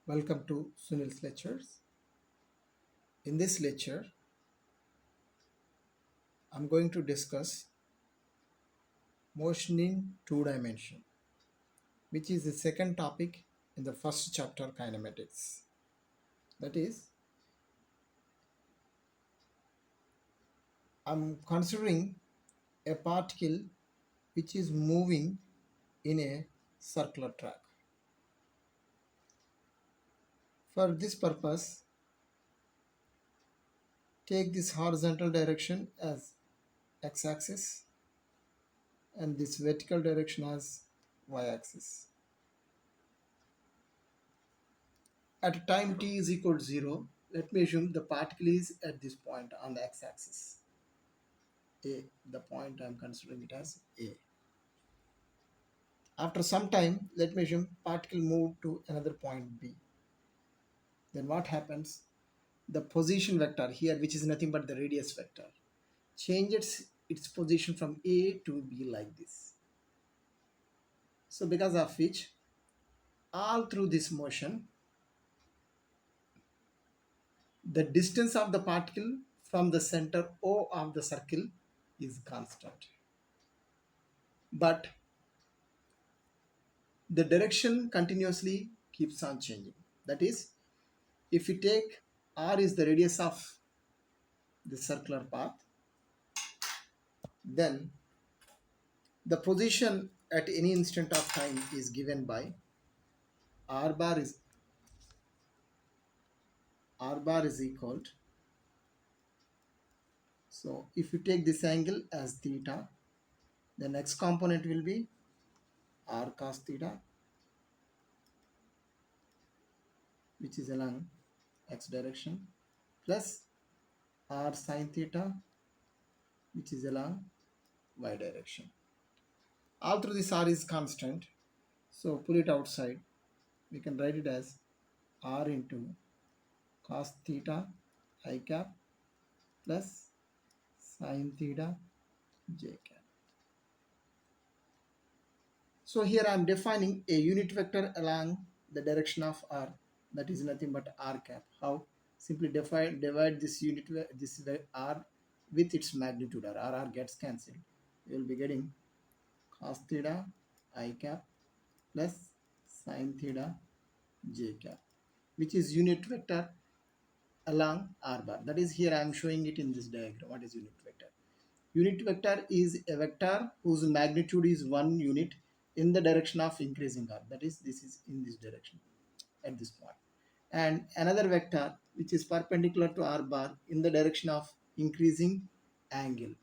Welcome to Sunil's lectures. In this lecture, I'm going to discuss motion in two dimension, which is the second topic in the first chapter kinematics. That is, I'm considering a particle which is moving in a circular track. For this purpose, take this horizontal direction as x-axis and this vertical direction as y-axis. At time t is equal to 0, let me assume the particle is at this point on the x-axis. A, the point I am considering it as A. After some time, let me assume particle move to another point B. Then what happens? The position vector here, which is nothing but the radius vector, changes its position from A to B like this. So because of which, all through this motion, the distance of the particle from the center O of the circle is constant. But the direction continuously keeps on changing. That is, if you take r is the radius of the circular path, then the position at any instant of time is given by r bar is equal to, so if you take this angle as theta, the next component will be r cos theta, which is along x direction, plus r sin theta, which is along y direction. All through this r is constant, so pull it outside. We can write it as r into cos theta I cap plus sin theta j cap. So here I am defining a unit vector along the direction of r, that is nothing but r cap. How? Simply divide this r with its magnitude r gets cancelled. You will be getting cos theta I cap plus sin theta j cap, which is unit vector along r bar. That is, here I am showing it in this diagram. What is unit vector? Unit vector is a vector whose magnitude is 1 unit in the direction of increasing r. That is, this is in this direction at this point. And another vector which is perpendicular to r bar in the direction of increasing angle,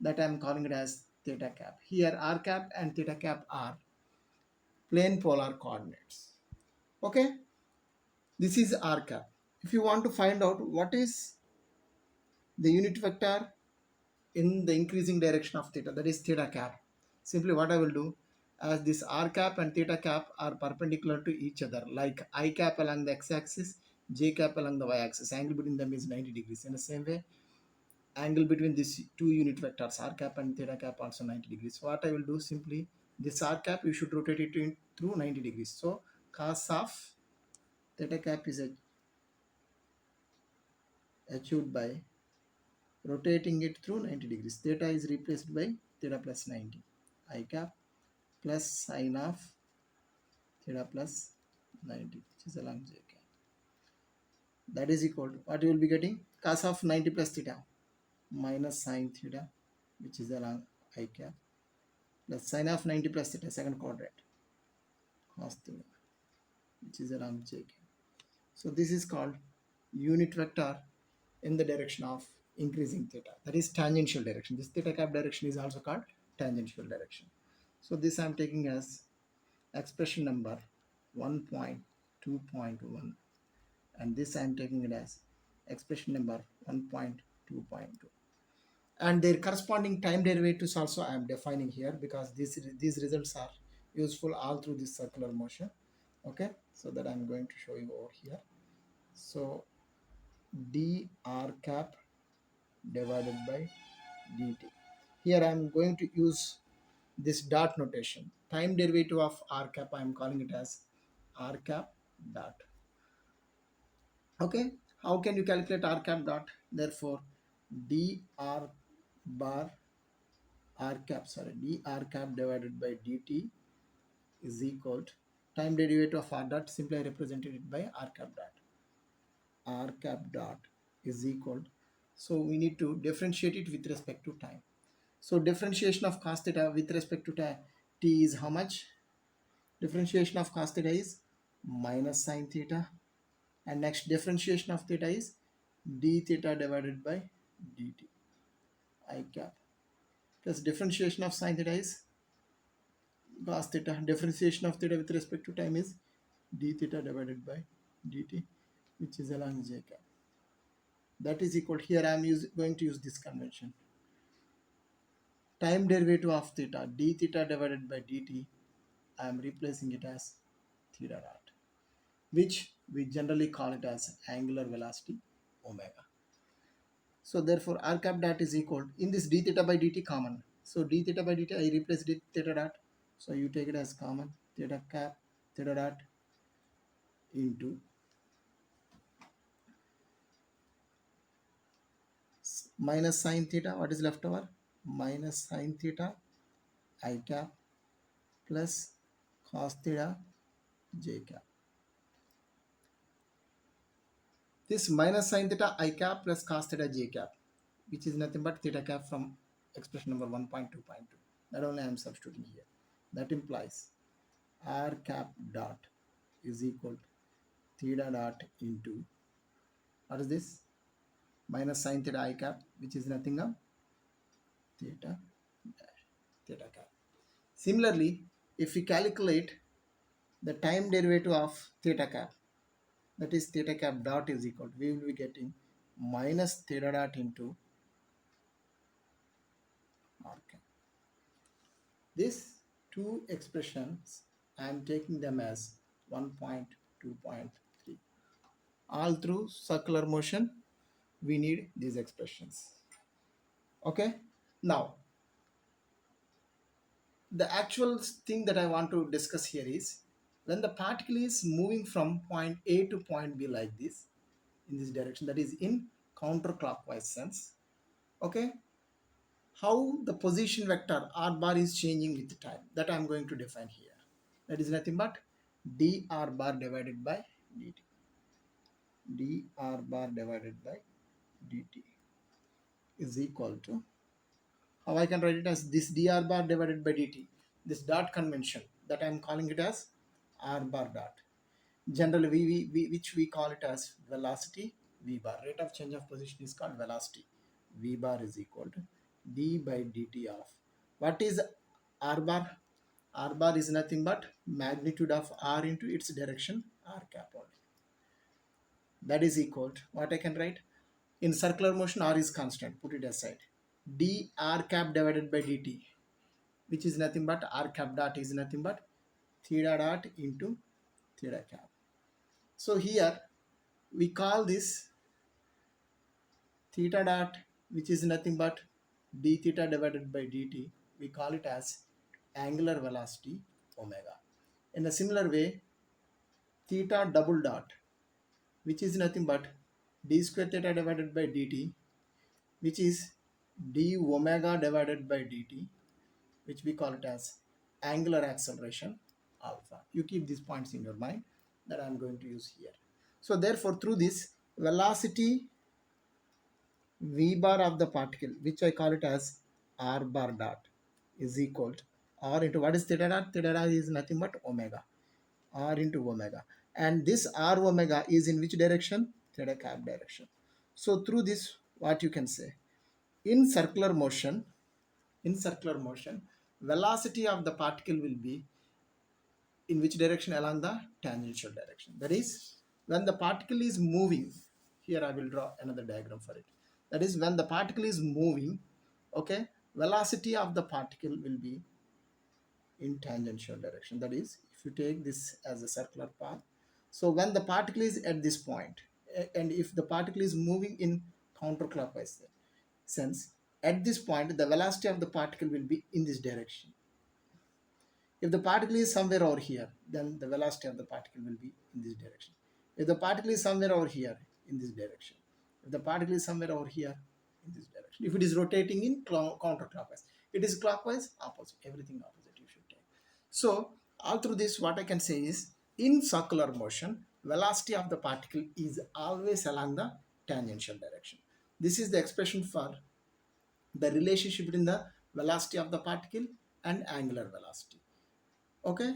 that I am calling it as theta cap. Here r cap and theta cap are plane polar coordinates. Okay, this is r cap. If you want to find out what is the unit vector in the increasing direction of theta, that is theta cap, simply what I will do, as this r cap and theta cap are perpendicular to each other, like I cap along the x-axis, j cap along the y-axis, angle between them is 90 degrees. In the same way, angle between these two unit vectors r cap and theta cap also 90 degrees. So what I will do, simply this r cap you should rotate it in through 90 degrees. So cos of theta cap is achieved by rotating it through 90 degrees. Theta is replaced by theta plus 90 I cap plus sine of theta plus 90, which is along j cap. That is equal to what you will be getting, cos of 90 plus theta minus sine theta, which is along I cap, plus sine of 90 plus theta second quadrant cos theta, which is along j cap. So this is called unit vector in the direction of increasing theta, that is tangential direction. This theta cap direction is also called tangential direction. So this I am taking as expression number 1.2.1, and this I am taking it as expression number 1.2.2, and their corresponding time derivatives also I am defining here, because these results are useful all through this circular motion. Okay, so that I am going to show you over here. So dr cap divided by dt. Here I am going to use this dot notation. Time derivative of r cap I am calling it as r cap dot. Okay, how can you calculate r cap dot? Therefore, dr bar r cap, sorry, dr cap divided by dt is equal to time derivative of r dot, simply I represented it by r cap dot. R cap dot is equal, so we need to differentiate it with respect to time. So differentiation of cos theta with respect to t is how much? Differentiation of cos theta is minus sin theta, and next differentiation of theta is d theta divided by dt I cap, plus differentiation of sin theta is cos theta, differentiation of theta with respect to time is d theta divided by dt, which is along j cap. That is equal, here I am going to use this convention. Time derivative of theta, d theta divided by dt, I am replacing it as theta dot, which we generally call it as angular velocity omega. So therefore r cap dot is equal, in this d theta by dt common, so d theta by dt I replace d theta dot, so you take it as common, theta cap theta dot into minus sin theta, what is left over? Minus sin theta I cap plus cos theta j cap. This minus sin theta I cap plus cos theta j cap, which is nothing but theta cap from expression number 1.2.2. That only I am substituting here. That implies r cap dot is equal to theta dot into, what is this? Minus sin theta I cap, which is nothing but theta dash theta cap. Similarly, if we calculate the time derivative of theta cap, that is theta cap dot is equal to, we will be getting minus theta dot into r cap. These two expressions I am taking them as 1.2.3. All through circular motion we need these expressions. Okay, now the actual thing that I want to discuss here is, when the particle is moving from point A to point B like this, in this direction, that is in counterclockwise sense, okay, how the position vector r bar is changing with time, that I am going to define here. That is nothing but dr bar divided by dt. Dr bar divided by dt is equal to, how I can write it as this dr bar divided by dt, this dot convention that I am calling it as r bar dot. Generally which we call it as velocity v bar. Rate of change of position is called velocity. V bar is equal to d by dt of, what is r bar? R bar is nothing but magnitude of r into its direction r cap only. That is equal to, what I can write? In circular motion r is constant, put it aside. D r cap divided by dt, which is nothing but r cap dot is nothing but theta dot into theta cap. So here we call this theta dot, which is nothing but d theta divided by dt, we call it as angular velocity omega. In a similar way, theta double dot, which is nothing but d square theta divided by dt, which is d omega divided by dt, which we call it as angular acceleration alpha. You keep these points in your mind that I am going to use here. So therefore, through this velocity v bar of the particle, which I call it as r bar dot, is equal to r into, what is theta dot? Theta dot is nothing but omega, r into omega, and this r omega is in which direction? Theta cap direction. So through this, what you can say, in circular motion, velocity of the particle will be in which direction? Along the tangential direction. That is, when the particle is moving, here I will draw another diagram for it. That is, when the particle is moving, okay, velocity of the particle will be in tangential direction. That is, if you take this as a circular path, so when the particle is at this point, and if the particle is moving in counterclockwise sense, at this point the velocity of the particle will be in this direction. If the particle is somewhere over here, then the velocity of the particle will be in this direction. If the particle is somewhere over here in this direction, if the particle is somewhere over here in this direction, if it is rotating in counterclockwise, it is clockwise, opposite, everything opposite you should take. So all through this, what I can say is, in circular motion, velocity of the particle is always along the tangential direction. This is the expression for the relationship between the velocity of the particle and angular velocity. Okay,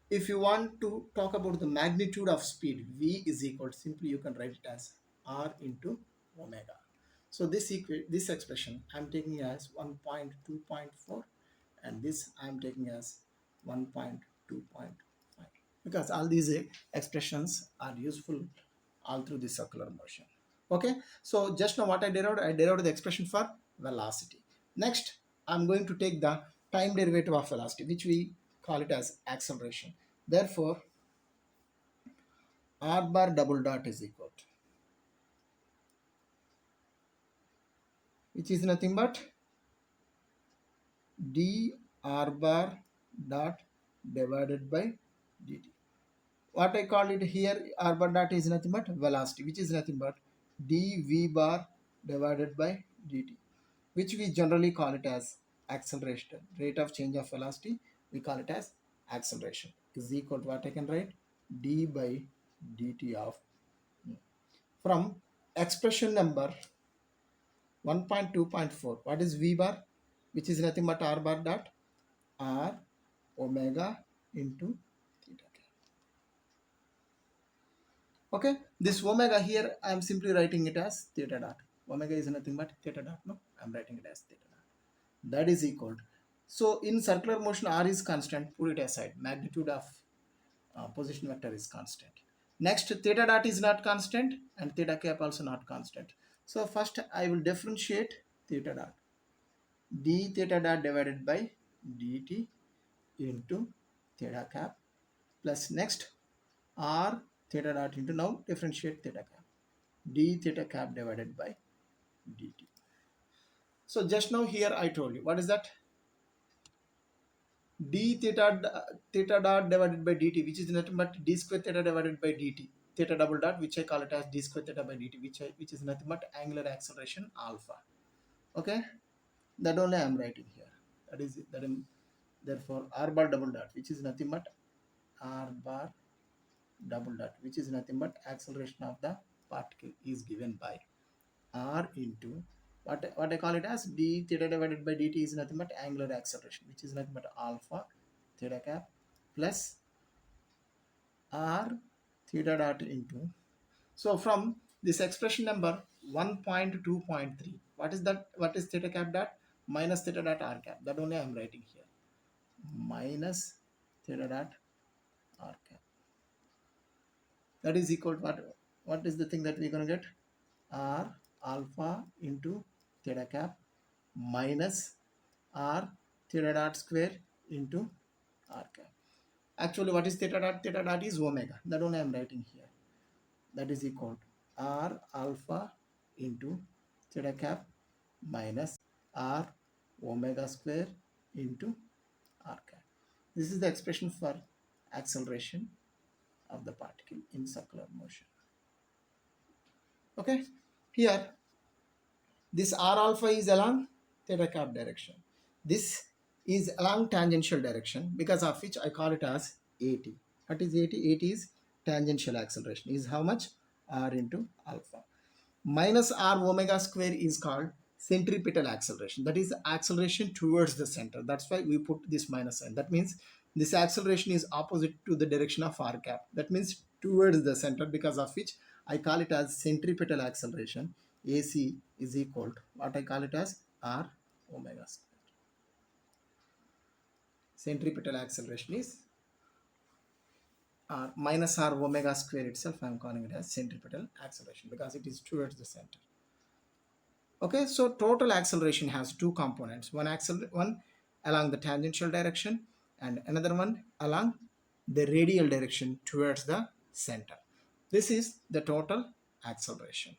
if you want to talk about the magnitude of speed, v is equal to, simply you can write it as r into omega. So this expression I'm taking as 1.2.4, and this I'm taking as 1.2.5, because all these expressions are useful all through the circular motion. Okay, so just now what I derived the expression for velocity. Next, I'm going to take the time derivative of velocity, which we call it as acceleration. Therefore, r bar double dot is equal to, which is nothing but d r bar dot divided by dt. What I call it here, r bar dot is nothing but velocity, which is nothing but dv bar divided by dt, which we generally call it as acceleration. Rate of change of velocity, we call it as acceleration, is equal to, what I can write, d by dt of, from expression number 1.2.4, what is v bar, which is nothing but r bar dot r omega into theta. Okay, this omega here I am simply writing it as theta dot. Omega is nothing but theta dot. No, I am writing it as theta dot. That is equal to, so in circular motion r is constant, put it aside, magnitude of position vector is constant. Next, theta dot is not constant and theta cap also not constant. So first I will differentiate theta dot, d theta dot divided by dt into theta cap, plus next r theta dot into, now differentiate theta cap, d theta cap divided by dt. So just now here I told you, what is that? D theta dot divided by dt, which is nothing but d square theta divided by dt, theta double dot, which I call it as d square theta by dt, which is nothing but angular acceleration alpha. Okay, that only I am writing here. That is that is therefore r bar double dot, which is nothing but r bar double dot, which is nothing but acceleration of the particle, is given by r into what I call it as d theta divided by dt, is nothing but angular acceleration, which is nothing but alpha theta cap, plus r theta dot into, so from this expression number 1.2.3, what is that, what is theta cap dot, minus theta dot r cap, that only I am writing here, minus theta dot r cap, that is equal to what is the thing that we're going to get, r alpha into theta cap minus r theta dot square into r cap. Actually, what is theta dot? Theta dot is omega, that only I am writing here. That is equal to r alpha into theta cap minus r omega square into r cap. This is the expression for acceleration of the particle in circular motion. Okay, here this r alpha is along theta cap direction. This is along tangential direction, because of which I call it as AT. What is AT? AT is tangential acceleration. Is how much? R into alpha. Minus r omega square is called centripetal acceleration. That is acceleration towards the center. That's why we put this minus sign. That means this acceleration is opposite to the direction of r cap. That means towards the center, because of which I call it as centripetal acceleration. AC is equal to what I call it as r omega square. Centripetal acceleration is r minus r omega square itself. I am calling it as centripetal acceleration because it is towards the center. Okay, so total acceleration has two components. One along the tangential direction and another one along the radial direction towards the center. This is the total acceleration.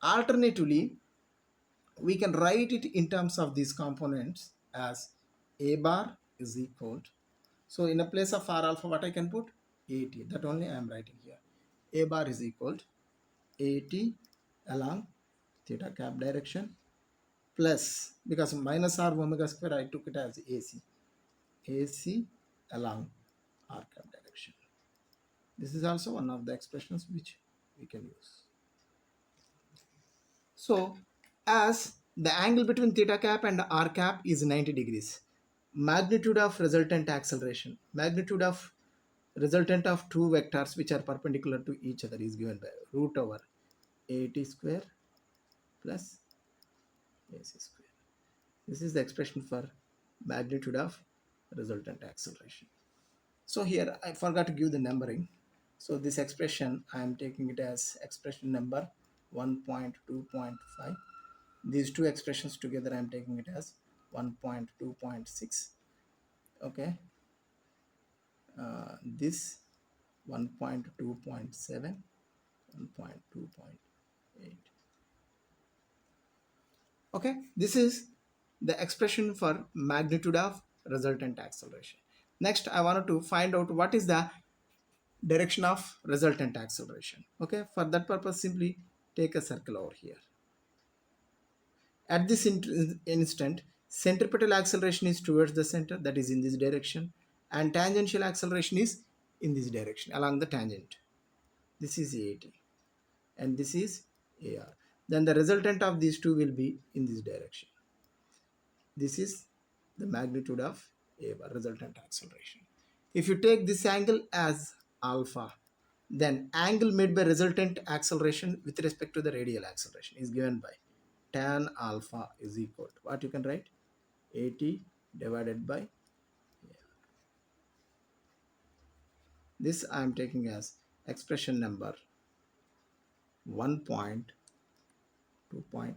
Alternatively, we can write it in terms of these components as a bar is equal to, so in a place of r alpha, what I can put, AT. That only I am writing here. A bar is equal to AT along theta cap direction plus, because minus r omega square I took it as AC along r cap direction. This is also one of the expressions which we can use. So, as the angle between theta cap and r cap is 90 degrees, magnitude of resultant acceleration, magnitude of resultant of two vectors which are perpendicular to each other is given by root over AT square plus AC square. This is the expression for magnitude of resultant acceleration. So here I forgot to give the numbering. So this expression I am taking it as expression number 1.2.5. These two expressions together I am taking it as 1.2.6. Okay, this 1.2.7, 1.2.8. Okay, this is the expression for magnitude of resultant acceleration. Next I wanted to find out what is the direction of resultant acceleration. Okay, for that purpose simply take a circle over here. At this instant, centripetal acceleration is towards the center, that is in this direction, and tangential acceleration is in this direction along the tangent. This is AT and this is AR. Then the resultant of these two will be in this direction. This is the magnitude of AR, resultant acceleration. If you take this angle as alpha, then angle made by resultant acceleration with respect to the radial acceleration is given by tan alpha is equal to what you can write? AT divided by AR. This I am taking as expression number 1.2.6.